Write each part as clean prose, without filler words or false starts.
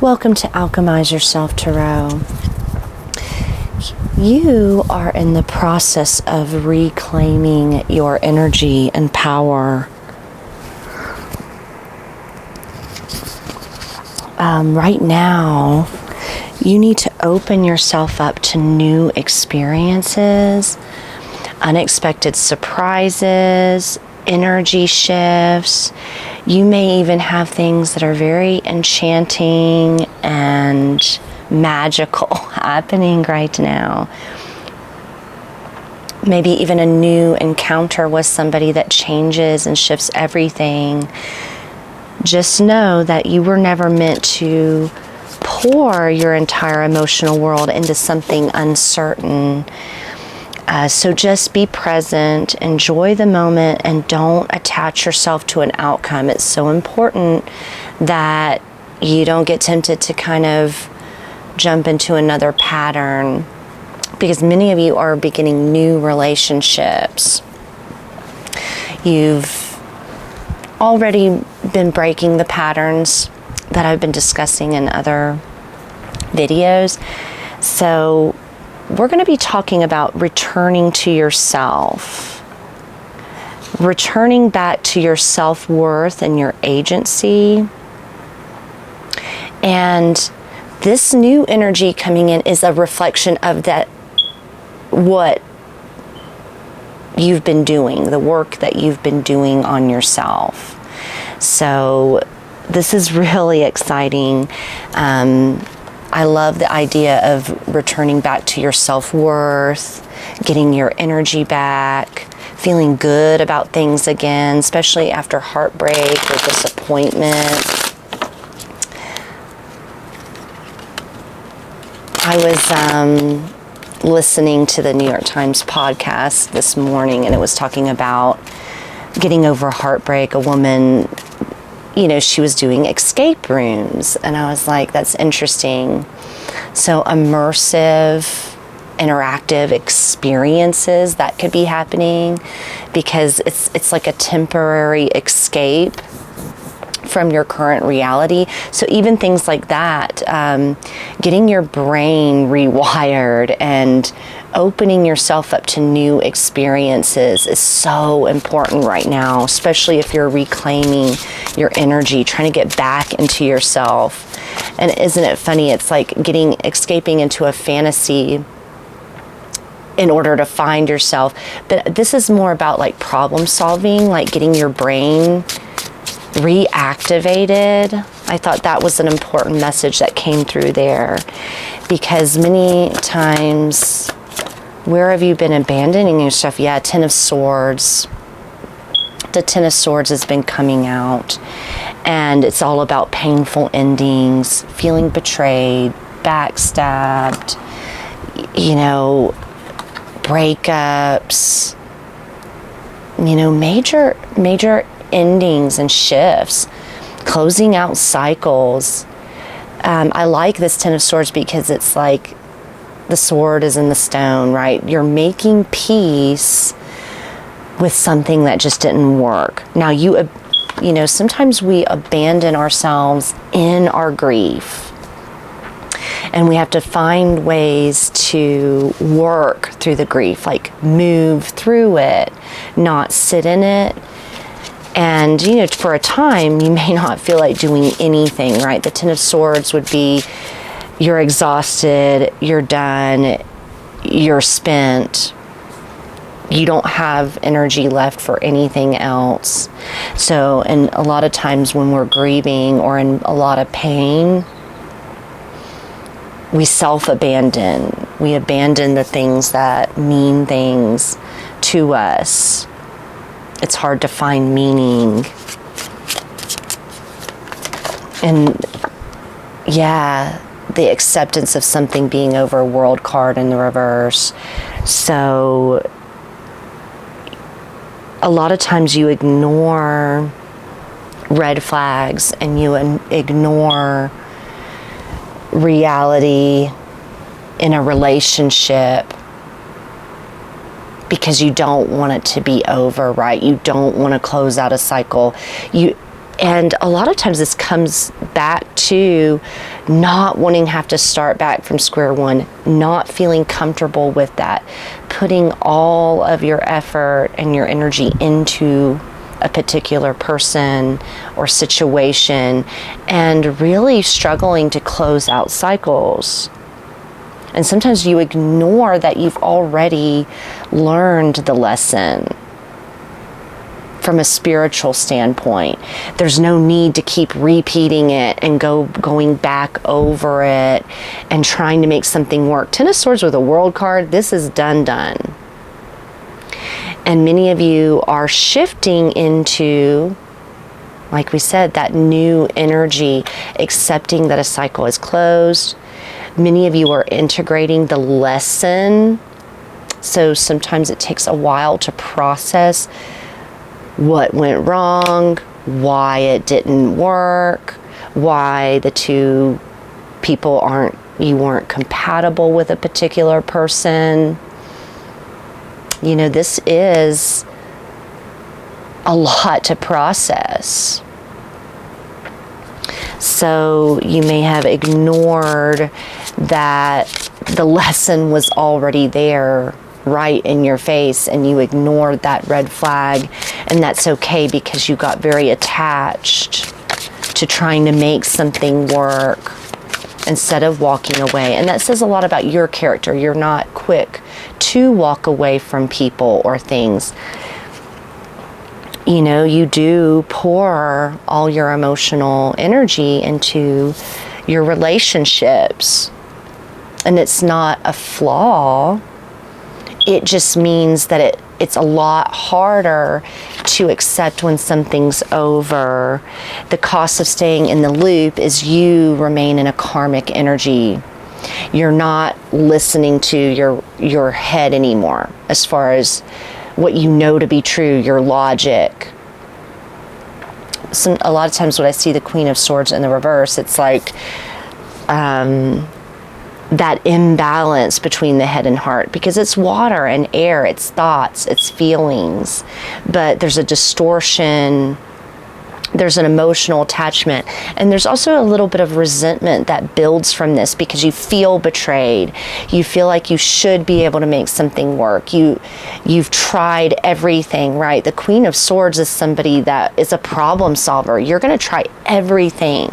Welcome to Alchemize Yourself Tarot. You are in the process of reclaiming your energy and power. Right now, you need to open yourself up to new experiences, unexpected surprises, energy shifts. You may even have things that are very enchanting and magical happening right now. Maybe even a new encounter with somebody that changes and shifts everything. Just know that you were never meant to pour your entire emotional world into something uncertain. So just be present, enjoy the moment, and don't attach yourself to an outcome. It's so important that you don't get tempted to kind of jump into another pattern, because many of you are beginning new relationships. You've already been breaking the patterns that I've been discussing in other videos. So we're going to be talking about returning to yourself, returning back to your self-worth and your agency. And this new energy coming in is a reflection of that, what you've been doing, the work that you've been doing on yourself. So this is really exciting. I love the idea of returning back to your self-worth, getting your energy back, feeling good about things again, especially after heartbreak or disappointment. I was listening to the New York Times podcast this morning, and it was talking about getting over heartbreak. A woman, she was doing escape rooms, and I was like, that's interesting. So immersive, interactive experiences that could be happening, because it's like a temporary escape from your current reality. So even things like that, getting your brain rewired and opening yourself up to new experiences is so important right now, especially if you're reclaiming your energy, trying to get back into yourself. And isn't it funny? It's like escaping into a fantasy in order to find yourself. But this is more about like problem solving, like getting your brain reactivated. I thought that was an important message that came through there, because many times, where have you been abandoning your stuff? Yeah, Ten of Swords. The Ten of Swords has been coming out, and it's all about painful endings, feeling betrayed, backstabbed, breakups, major endings and shifts, closing out cycles. I like this Ten of Swords because it's like the sword is in the stone, right? You're making peace with something that just didn't work. Now, sometimes we abandon ourselves in our grief, and we have to find ways to work through the grief, like move through it, not sit in it. And, for a time, you may not feel like doing anything, right? The Ten of Swords would be, you're exhausted, you're done, you're spent, you don't have energy left for anything else. So, and a lot of times when we're grieving or in a lot of pain, we self-abandon. We abandon the things that mean things to us. It's hard to find meaning. And yeah, the acceptance of something being over, World card in the reverse. So a lot of times you ignore red flags and you ignore reality in a relationship because you don't want it to be over, right? You don't want to close out a cycle. And a lot of times this comes back to not wanting to have to start back from square one, not feeling comfortable with that, putting all of your effort and your energy into a particular person or situation, and really struggling to close out cycles. And sometimes you ignore that you've already learned the lesson from a spiritual standpoint. There's no need to keep repeating it and going back over it and trying to make something work. Ten of Swords with a World card, this is done. And many of you are shifting into, like we said, that new energy, accepting that a cycle is closed. Many of you are integrating the lesson. So sometimes it takes a while to process what went wrong, why it didn't work, why the two people you weren't compatible with a particular person. You know, this is a lot to process. So you may have ignored that the lesson was already there right in your face, and you ignored that red flag, and that's okay, because you got very attached to trying to make something work instead of walking away. And that says a lot about your character. You're not quick to walk away from people or things. You know, you do pour all your emotional energy into your relationships, and it's not a flaw. It just means that it's a lot harder to accept when something's over. The cost of staying in the loop is you remain in a karmic energy. You're not listening to your head anymore as far as what you know to be true, your logic. A lot of times when I see the Queen of Swords in the reverse, it's like that imbalance between the head and heart, because it's water and air, it's thoughts, it's feelings, but there's a distortion, there's an emotional attachment, and there's also a little bit of resentment that builds from this, because you feel betrayed. You feel like you should be able to make something work. You've tried everything, right? The Queen of Swords is somebody that is a problem solver. You're going to try everything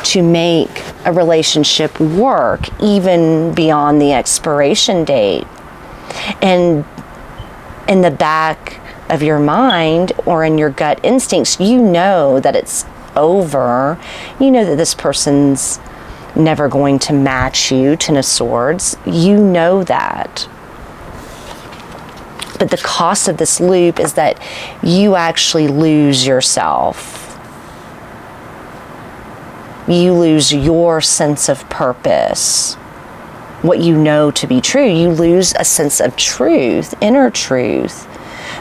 to make a relationship work, even beyond the expiration date. And in the back of your mind or in your gut instincts, you know that it's over. You know that this person's never going to match you, Ten of Swords. You know that. But the cost of this loop is that you actually lose yourself. You lose your sense of purpose, what you know to be true. You lose a sense of truth, inner truth,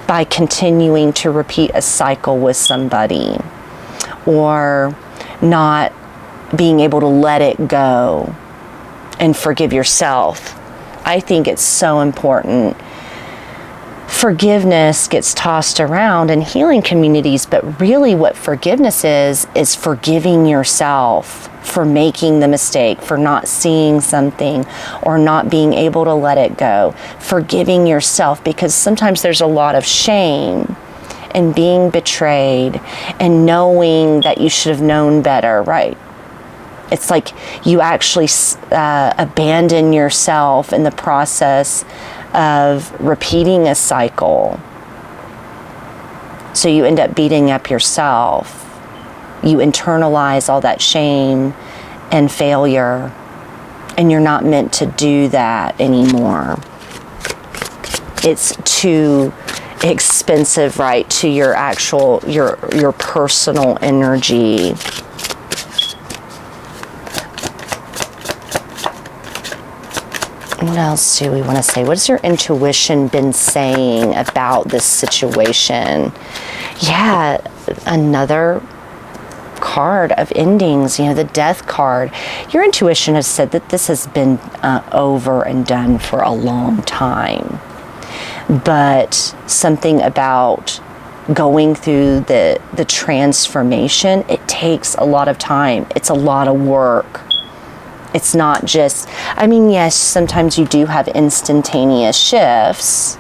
by continuing to repeat a cycle with somebody, or not being able to let it go and forgive yourself. I think it's so important. Forgiveness gets tossed around in healing communities, but really what forgiveness is forgiving yourself for making the mistake, for not seeing something or not being able to let it go. Forgiving yourself, because sometimes there's a lot of shame in being betrayed and knowing that you should have known better, right? It's like you actually abandon yourself in the process of repeating a cycle. So you end up beating up yourself. You internalize all that shame and failure, and you're not meant to do that anymore. It's too expensive, right, to your actual, your personal energy. What else do we want to say? What has your intuition been saying about this situation? Yeah, another card of endings, you know, the Death card. Your intuition has said that this has been over and done for a long time. But something about going through the transformation, it takes a lot of time. It's a lot of work. It's not just, I mean, yes, sometimes you do have instantaneous shifts,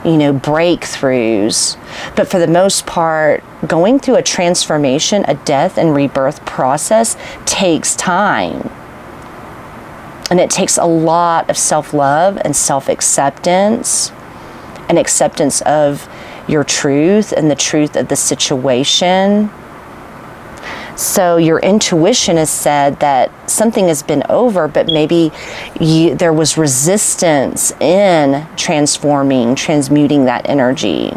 breakthroughs, but for the most part, going through a transformation, a death and rebirth process takes time. And it takes a lot of self-love and self-acceptance and acceptance of your truth and the truth of the situation. So your intuition has said that something has been over, but maybe there was resistance in transmuting that energy.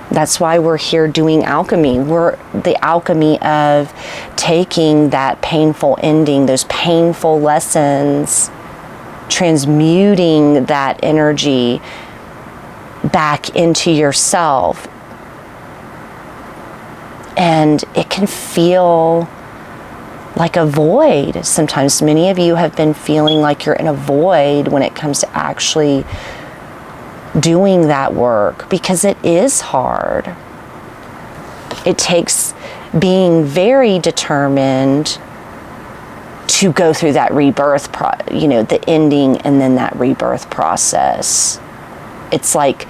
That's why we're here doing alchemy. We're the alchemy of taking that painful ending, those painful lessons, transmuting that energy back into yourself. And it can feel like a void. Sometimes many of you have been feeling like you're in a void when it comes to actually doing that work, because it is hard. It takes being very determined to go through that rebirth, the ending and then that rebirth process. It's like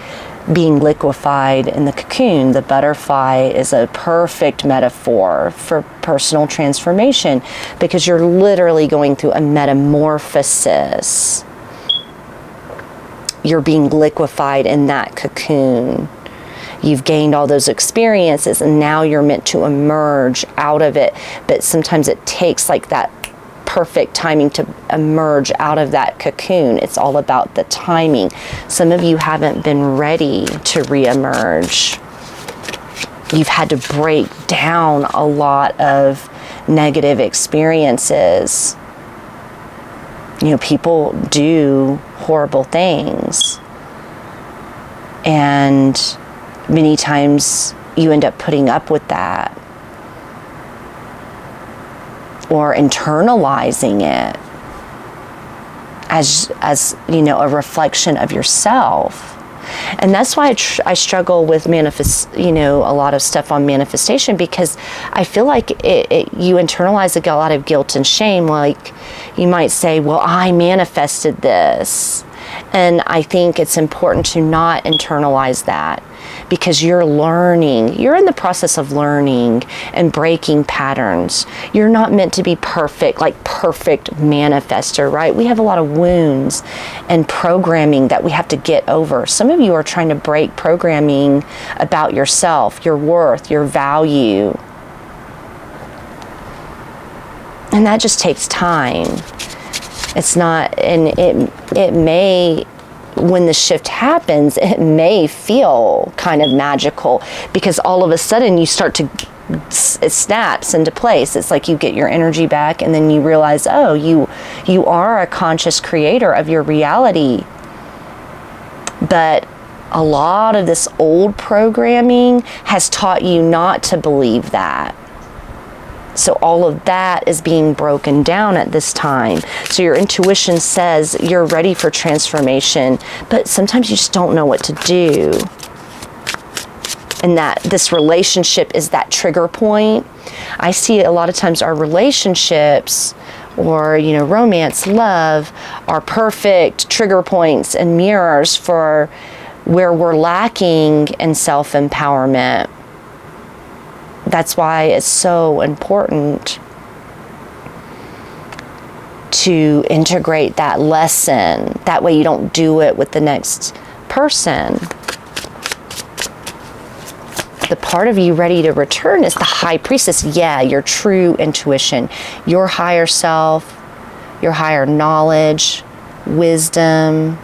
being liquefied in the cocoon. The butterfly is a perfect metaphor for personal transformation, because you're literally going through a metamorphosis. You're being liquefied in that cocoon. You've gained all those experiences, and now you're meant to emerge out of it. But sometimes it takes like that perfect timing to emerge out of that cocoon. It's all about the timing. Some of you haven't been ready to reemerge. You've had to break down a lot of negative experiences. People do horrible things, and many times you end up putting up with that or internalizing it as a reflection of yourself. And that's why I struggle with a lot of stuff on manifestation, because I feel like you internalize a lot of guilt and shame. Like you might say, well, I manifested this. And I think it's important to not internalize that, because you're in the process of learning and breaking patterns. You're not meant to be perfect manifester, right? We have a lot of wounds and programming that we have to get over. Some of you are trying to break programming about yourself, your worth, your value. And that just takes time. It's not, and it may, when the shift happens, it may feel kind of magical, because all of a sudden you start to, it snaps into place. It's like you get your energy back, and then you realize, oh, you are a conscious creator of your reality. But a lot of this old programming has taught you not to believe that. So all of that is being broken down at this time. So your intuition says you're ready for transformation, but sometimes you just don't know what to do. And that this relationship is that trigger point. I see a lot of times our relationships, or romance, love, are perfect trigger points and mirrors for where we're lacking in self-empowerment. That's why it's so important to integrate that lesson. That way you don't do it with the next person. The part of you ready to return is the high priestess. Yeah, your true intuition, your higher self, your higher knowledge, wisdom.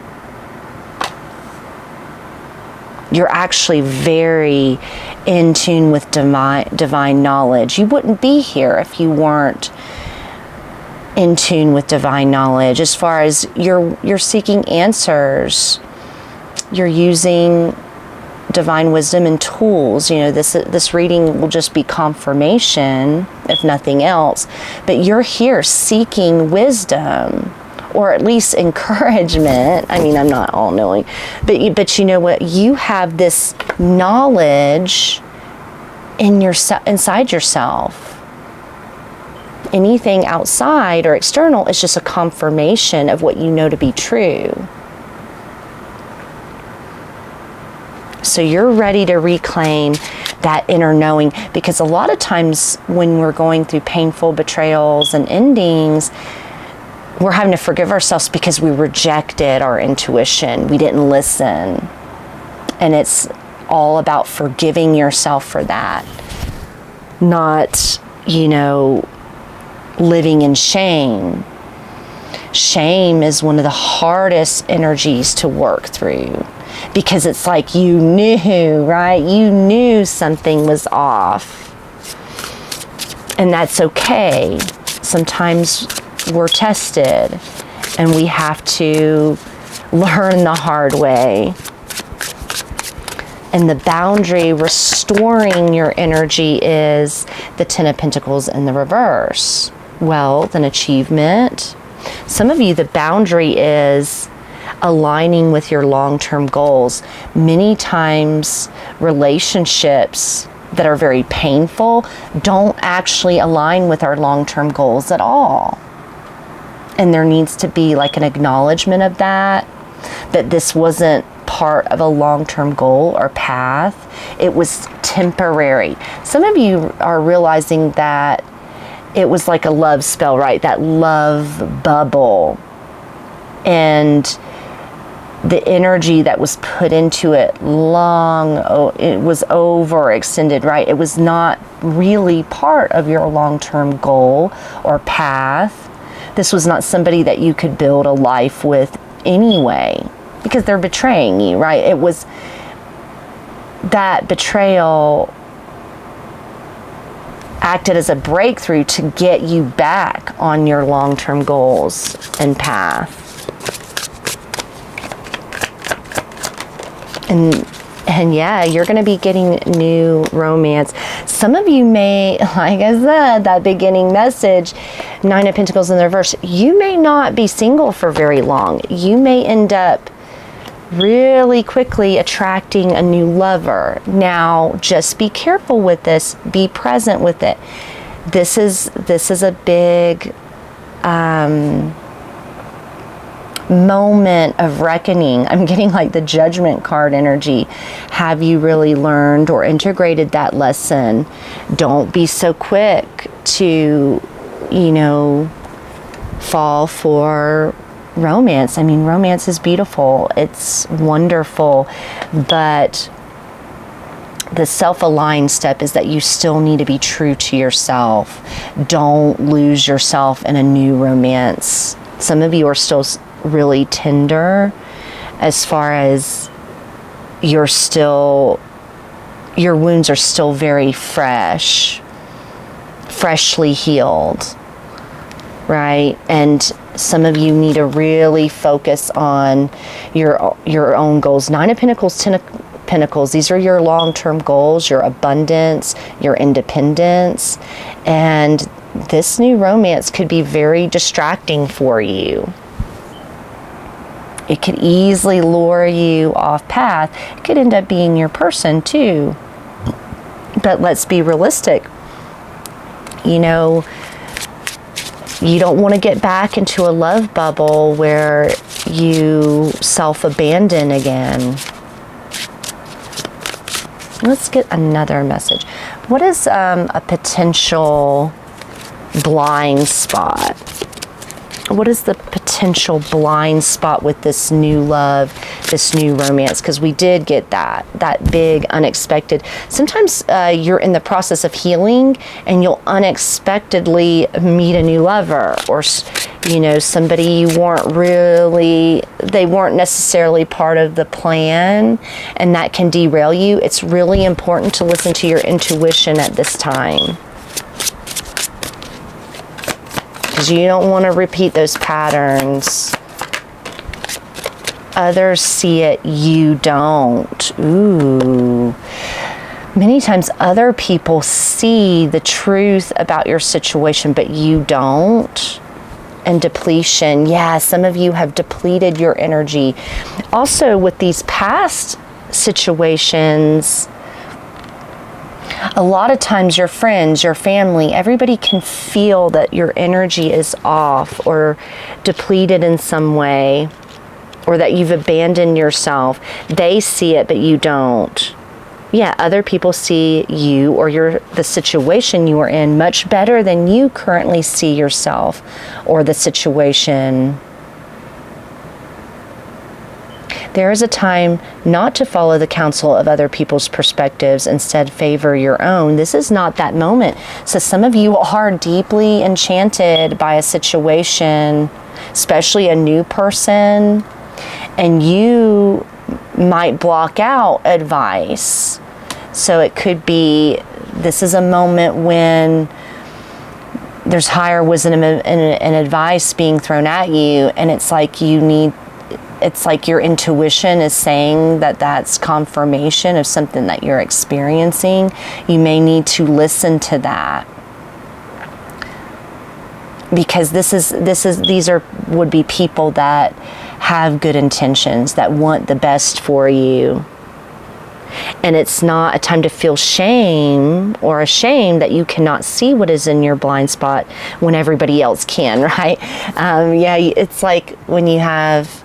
You're actually very in tune with divine knowledge. You wouldn't be here if you weren't in tune with divine knowledge. As far as you're seeking answers, you're using divine wisdom and tools. This reading will just be confirmation, if nothing else. But you're here seeking wisdom, or at least encouragement. I mean, I'm not all knowing, but you know what? You have this knowledge inside yourself. Anything outside or external is just a confirmation of what you know to be true. So you're ready to reclaim that inner knowing, because a lot of times when we're going through painful betrayals and endings, we're having to forgive ourselves because we rejected our intuition. We didn't listen. And it's all about forgiving yourself for that. Not, living in shame. Shame is one of the hardest energies to work through, because it's like you knew, right? You knew something was off. And that's okay. Sometimes we're tested and we have to learn the hard way. And the boundary restoring your energy is the Ten of Pentacles in the reverse. Wealth and achievement. Some of you, the boundary is aligning with your long-term goals. Many times, relationships that are very painful don't actually align with our long-term goals at all. And there needs to be like an acknowledgement of that this wasn't part of a long-term goal or path. It was temporary. Some of you are realizing that it was like a love spell, right? That love bubble. And the energy that was put into it it was overextended, right? It was not really part of your long-term goal or path. This was not somebody that you could build a life with anyway, because they're betraying you, right? It was that betrayal acted as a breakthrough to get you back on your long-term goals and path. And yeah, you're going to be getting new romance. Some of you may, like I said, that beginning message, Nine of Pentacles in the reverse, you may not be single for very long. You may end up really quickly attracting a new lover. Now, just be careful with this. Be present with it. This is a big moment of reckoning. I'm getting like the Judgment card energy. Have you really learned or integrated that lesson? Don't be so quick to, fall for romance. I mean, romance is beautiful. It's wonderful. But the self-aligned step is that you still need to be true to yourself. Don't lose yourself in a new romance. Some of you are still really tender as far as your wounds are still very freshly healed, right? And some of you need to really focus on your own goals. Nine of Pentacles, Ten of Pentacles, these are your long-term goals, your abundance, your independence, and this new romance could be very distracting for you. It could easily lure you off path. It could end up being your person too. But let's be realistic. You don't want to get back into a love bubble where you self-abandon again. Let's get another message. What is a potential blind spot? What is the potential blind spot with this new love, this new romance? Because we did get that big unexpected. Sometimes you're in the process of healing and you'll unexpectedly meet a new lover, or somebody you they weren't necessarily part of the plan, and that can derail you. It's really important to listen to your intuition at this time, because you don't want to repeat those patterns. Others see it, you don't. Ooh. Many times other people see the truth about your situation, but you don't. and depletion. Yeah, some of you have depleted your energy. Also, with these past situations, a lot of times your friends, your family, everybody can feel that your energy is off or depleted in some way, or that you've abandoned yourself. They see it, but you don't. Yeah, other people see you or the situation you are in much better than you currently see yourself or the situation. There is a time not to follow the counsel of other people's perspectives, instead favor your own. This is not that moment. So some of you are deeply enchanted by a situation, especially a new person, and you might block out advice. So it could be, this is a moment when there's higher wisdom and advice being thrown at you, and it's like it's like your intuition is saying that that's confirmation of something that you're experiencing. You may need to listen to that, because these would be people that have good intentions, that want the best for you. And it's not a time to feel shame or ashamed that you cannot see what is in your blind spot when everybody else can, right? It's like when you have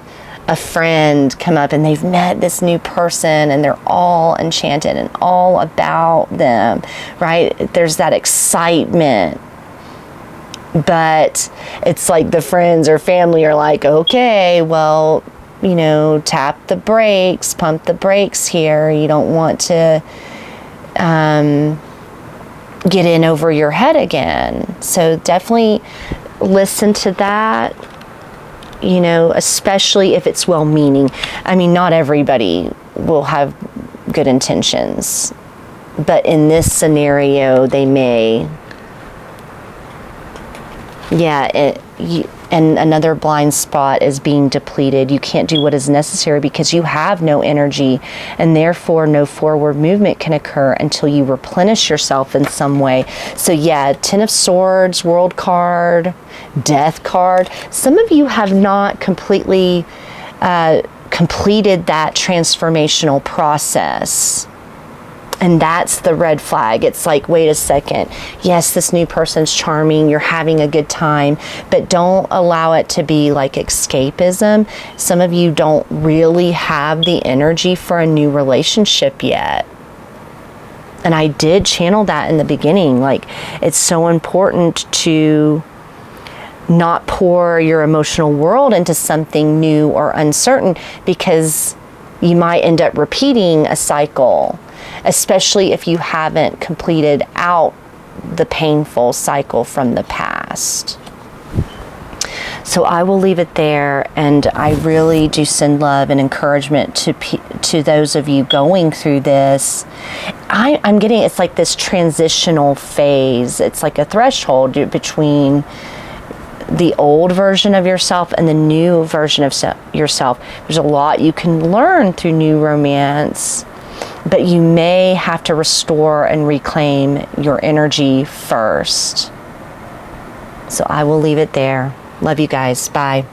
a friend come up and they've met this new person and they're all enchanted and all about them, right? There's that excitement. But it's like the friends or family are like, okay, well, tap the brakes, pump the brakes here. You don't want to get in over your head again. So definitely listen to that, especially if it's well-meaning. I mean, not everybody will have good intentions, but in this scenario, they may. And another blind spot is being depleted. You can't do what is necessary because you have no energy, and therefore no forward movement can occur until you replenish yourself in some way. So Ten of Swords, World card, Death card. Some of you have not completely completed that transformational process. And that's the red flag. It's like, wait a second. Yes, this new person's charming. You're having a good time. But don't allow it to be like escapism. Some of you don't really have the energy for a new relationship yet. And I did channel that in the beginning. Like, it's so important to not pour your emotional world into something new or uncertain, because you might end up repeating a cycle, especially if you haven't completed out the painful cycle from the past. So I will leave it there, and I really do send love and encouragement to those of you going through this. I'm getting, it's like this transitional phase. It's like a threshold between the old version of yourself and the new version of yourself. There's a lot you can learn through new romance, but you may have to restore and reclaim your energy first. So I will leave it there. Love you guys. Bye.